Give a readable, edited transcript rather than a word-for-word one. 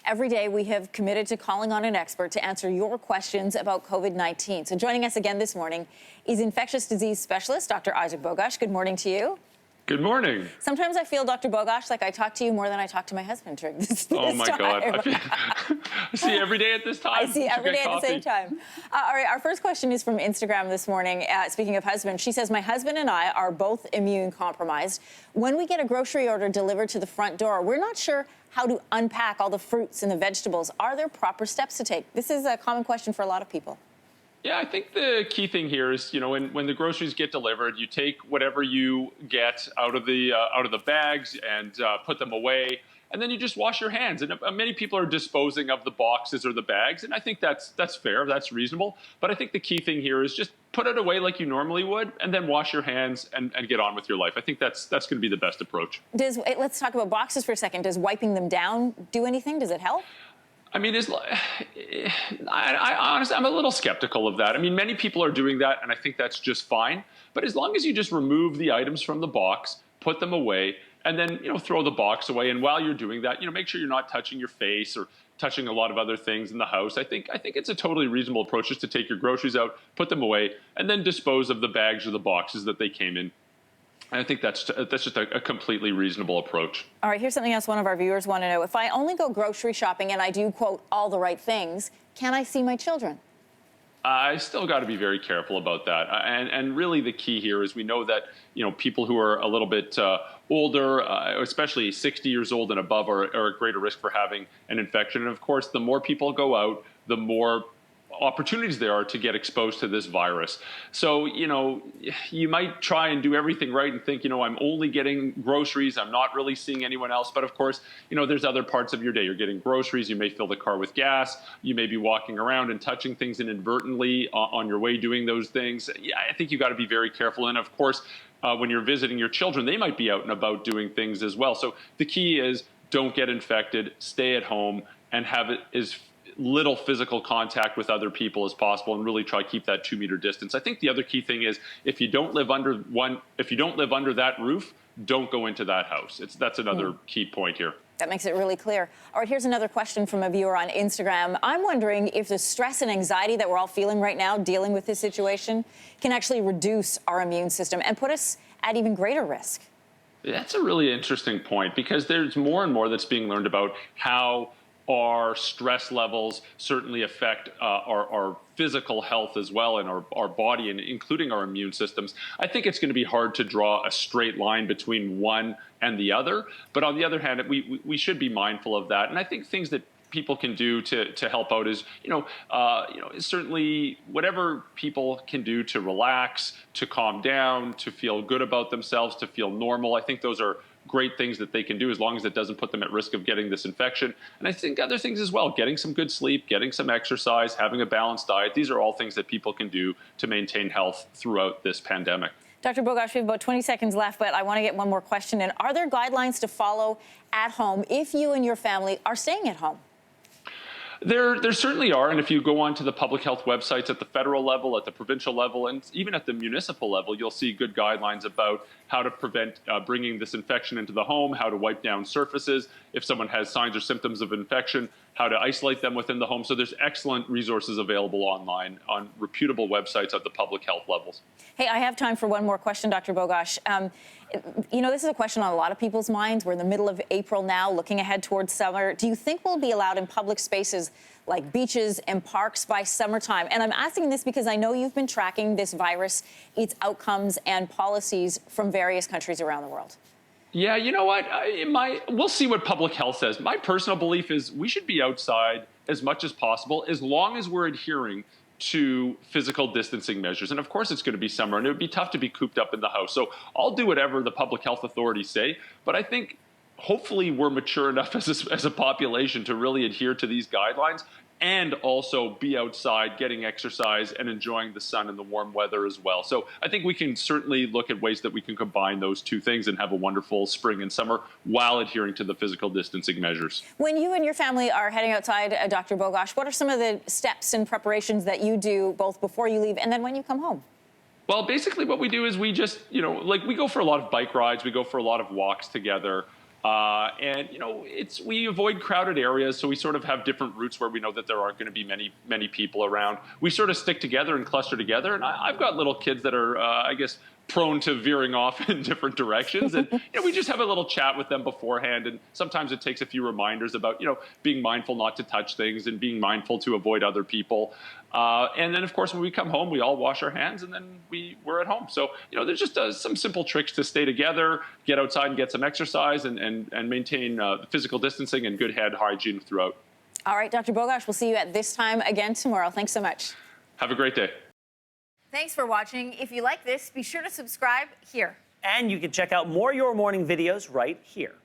every day we have committed to calling on an expert to answer your questions about COVID-19. So joining us again this morning is infectious disease specialist, Dr. Isaac Bogoch. Good morning to you. Good morning. Sometimes I feel, Dr. Bogoch, like I talk to you more than I talk to my husband during this Oh my time. God. I see you every day at this time. I see every day at the same time. All right, our first question is from Instagram this morning. Speaking of husband, she says, my husband and I are both immune compromised. When we get a grocery order delivered to the front door, we're not sure how to unpack all the fruits and the vegetables. Are there proper steps to take? This is a common question for a lot of people. Yeah, I think the key thing here is, when the groceries get delivered, you take whatever you get out of the bags and put them away, and then you just wash your hands. And many people are disposing of the boxes or the bags, and I think that's fair, that's reasonable. But I think the key thing here is just put it away like you normally would, and then wash your hands and get on with your life. I think that's going to be the best approach. Let's talk about boxes for a second. Does wiping them down do anything? Does it help? I mean, I honestly, I'm a little skeptical of that. I mean, many people are doing that, and I think that's just fine. But as long as you just remove the items from the box, put them away, and then, throw the box away. And while you're doing that, make sure you're not touching your face or touching a lot of other things in the house. I think it's a totally reasonable approach just to take your groceries out, put them away, and then dispose of the bags or the boxes that they came in. I think that's just a completely reasonable approach. All right, here's something else one of our viewers want to know. If I only go grocery shopping and I do, quote, all the right things, can I see my children? I still got to be very careful about that. And really the key here is we know that, people who are a little bit older, especially 60 years old and above, are at greater risk for having an infection. And of course, the more people go out, the more opportunities there are to get exposed to this virus. So, you might try and do everything right and think, I'm only getting groceries, I'm not really seeing anyone else. But of course, there's other parts of your day. You're getting groceries, you may fill the car with gas, you may be walking around and touching things inadvertently on your way doing those things. Yeah, I think you've got to be very careful. And of course, when you're visiting your children, they might be out and about doing things as well. So the key is don't get infected, stay at home, and have it as little physical contact with other people as possible, and really try to keep that 2-meter distance. I think the other key thing is if you don't live under that roof, don't go into that house. That's another key point here. That makes it really clear. All right, here's another question from a viewer on Instagram. I'm wondering if the stress and anxiety that we're all feeling right now dealing with this situation can actually reduce our immune system and put us at even greater risk. That's a really interesting point, because there's more and more that's being learned about how our stress levels certainly affect our physical health as well, and our body, and including our immune systems. I think it's going to be hard to draw a straight line between one and the other. But on the other hand, we should be mindful of that. And I think things that people can do to help out is, certainly whatever people can do to relax, to calm down, to feel good about themselves, to feel normal. I think those are great things that they can do, as long as it doesn't put them at risk of getting this infection. And I think other things as well, getting some good sleep, getting some exercise, having a balanced diet. These are all things that people can do to maintain health throughout this pandemic. Dr. Bogoch, we have about 20 seconds left, but I want to get one more question in. Are there guidelines to follow at home if you and your family are staying at home? There certainly are, and if you go onto the public health websites at the federal level, at the provincial level, and even at the municipal level, you'll see good guidelines about how to prevent bringing this infection into the home, how to wipe down surfaces if someone has signs or symptoms of infection, how to isolate them within the home. So there's excellent resources available online on reputable websites at the public health levels. Hey, I have time for one more question, Dr. Bogoch. This is a question on a lot of people's minds. We're in the middle of April now, looking ahead towards summer. Do you think we'll be allowed in public spaces like beaches and parks by summertime? And I'm asking this because I know you've been tracking this virus, its outcomes and policies from various countries around the world. Yeah, you know what? We'll see what public health says. My personal belief is we should be outside as much as possible, as long as we're adhering to physical distancing measures. And of course, it's going to be summer, and it would be tough to be cooped up in the house. So I'll do whatever the public health authorities say. But I think hopefully we're mature enough as a population to really adhere to these guidelines, and also be outside getting exercise and enjoying the sun and the warm weather as well. So I think we can certainly look at ways that we can combine those two things and have a wonderful spring and summer while adhering to the physical distancing measures. When you and your family are heading outside, Dr. Bogoch, what are some of the steps and preparations that you do both before you leave and then when you come home? Well, basically what we do is we just, we go for a lot of bike rides, we go for a lot of walks together. And we avoid crowded areas, so we sort of have different routes where we know that there aren't going to be many people around. We sort of stick together and cluster together. And I've got little kids that are, I guess, prone to veering off in different directions, and we just have a little chat with them beforehand. And sometimes it takes a few reminders about being mindful not to touch things and being mindful to avoid other people. And then, of course, when we come home, we all wash our hands, and then we're at home. So there's just some simple tricks to stay together, get outside and get some exercise, and maintain physical distancing and good hand hygiene throughout. All right, Dr. Bogoch, we'll see you at this time again tomorrow. Thanks so much. Have a great day. Thanks for watching. If you like this, be sure to subscribe here. And you can check out more Your Morning videos right here.